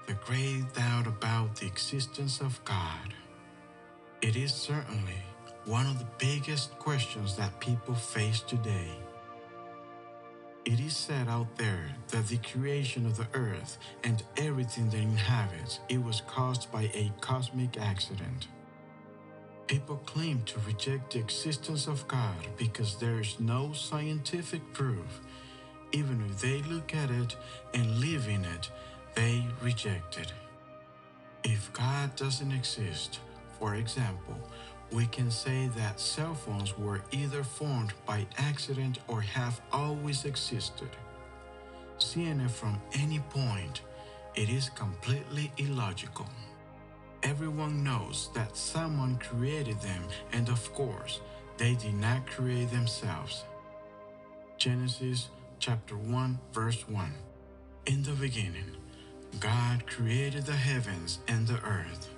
The great doubt about the existence of God. It is certainly one of the biggest questions that people face today. It is said out there that the creation of the earth and everything that inhabits it was caused by a cosmic accident. People claim to reject the existence of God because there is no scientific proof. Even if they look at it and live in it, they reject it. If God doesn't exist, for example, we can say that cell phones were either formed by accident or have always existed. Seeing it from any point, it is completely illogical. Everyone knows that someone created them, and of course, they did not create themselves. Genesis chapter 1, verse 1. In the beginning, God created the heavens and the earth.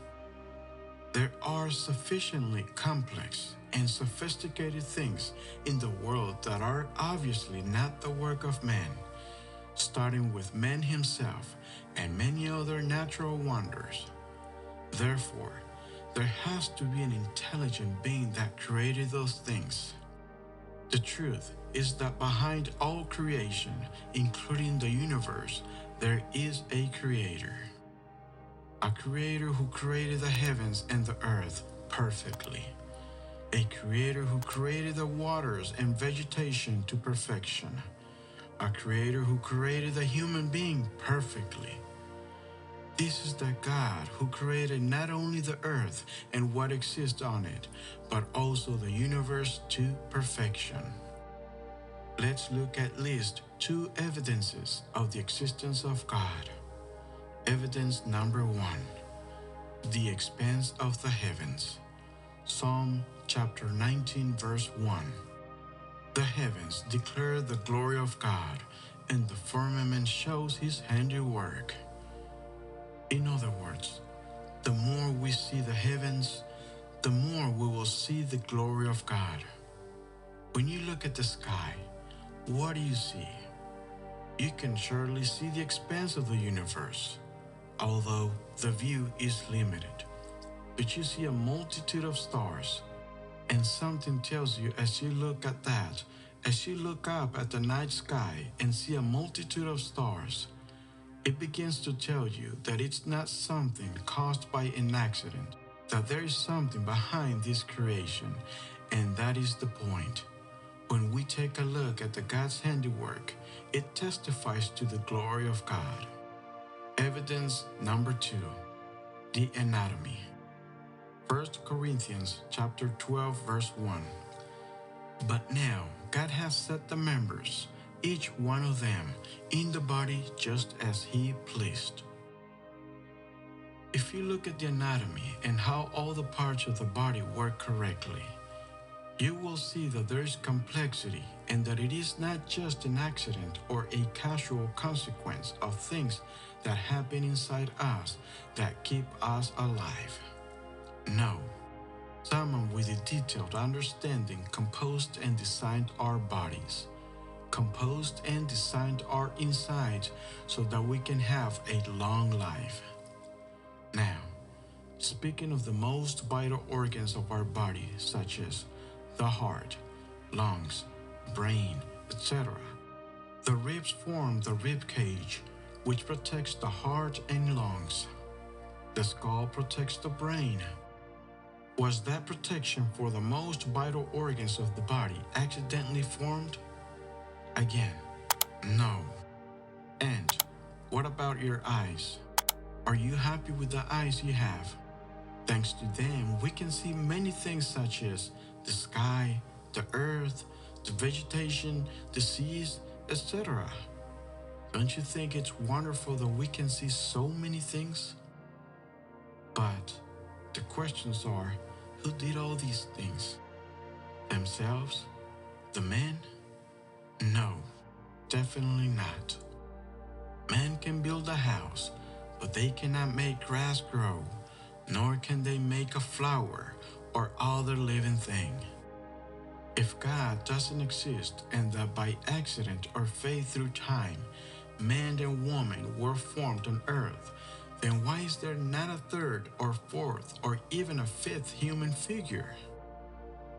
There are sufficiently complex and sophisticated things in the world that are obviously not the work of man, starting with man himself and many other natural wonders. Therefore, there has to be an intelligent being that created those things. The truth is that behind all creation, including the universe, there is a creator. A creator who created the heavens and the earth perfectly. A creator who created the waters and vegetation to perfection. A creator who created the human being perfectly. This is the God who created not only the earth and what exists on it, but also the universe to perfection. Let's look at least two evidences of the existence of God. Evidence number 1, the expanse of the heavens. Psalm chapter 19, verse 1. The heavens declare the glory of God, and the firmament shows his handiwork. In other words, the more we see the heavens, the more we will see the glory of God. When you look at the sky, what do you see? You can surely see the expanse of the universe, although the view is limited. But you see a multitude of stars, and something tells you as you look at that, as you look up at the night sky and see a multitude of stars, it begins to tell you that it's not something caused by an accident, that there is something behind this creation, and that is the point. When we take a look at the God's handiwork, it testifies to the glory of God. Evidence number 2, the anatomy. 1 Corinthians chapter 12, verse 1. But now God has set the members, each one of them, in the body just as he pleased. If you look at the anatomy and how all the parts of the body work correctly, you will see that there is complexity and that it is not just an accident or a casual consequence of things that happen inside us that keep us alive. No. Someone with a detailed understanding composed and designed our bodies, composed and designed our insides so that we can have a long life. Now, speaking of the most vital organs of our body, such as the heart, lungs, brain, etc., the ribs form the rib cage, which protects the heart and lungs. The skull protects the brain. Was that protection for the most vital organs of the body accidentally formed? Again, no. And what about your eyes? Are you happy with the eyes you have? Thanks to them, we can see many things such as the sky, the earth, the vegetation, the seas, etc. Don't you think it's wonderful that we can see so many things? But the questions are, who did all these things? Themselves? The man? No, definitely not. Man can build a house, but they cannot make grass grow, nor can they make a flower or other living thing. If God doesn't exist and that by accident or fate through time, man and woman were formed on earth, then why is there not a third or fourth or even a fifth human figure?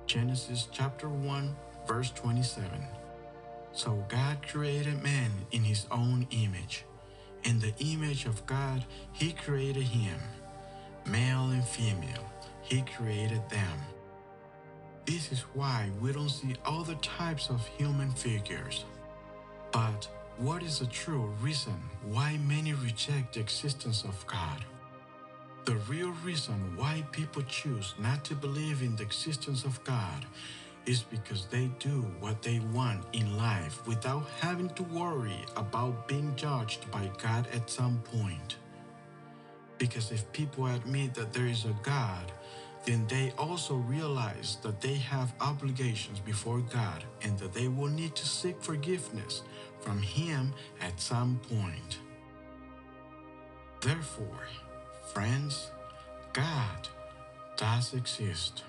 Genesis chapter 1, verse 27. So God created man in his own image. In the image of God, he created him. Male and female, he created them. This is why we don't see other types of human figures. But what is the true reason why many reject the existence of God? The real reason why people choose not to believe in the existence of God is because they do what they want in life without having to worry about being judged by God at some point. Because if people admit that there is a God, then they also realize that they have obligations before God and that they will need to seek forgiveness from Him at some point. Therefore, friends, God does exist.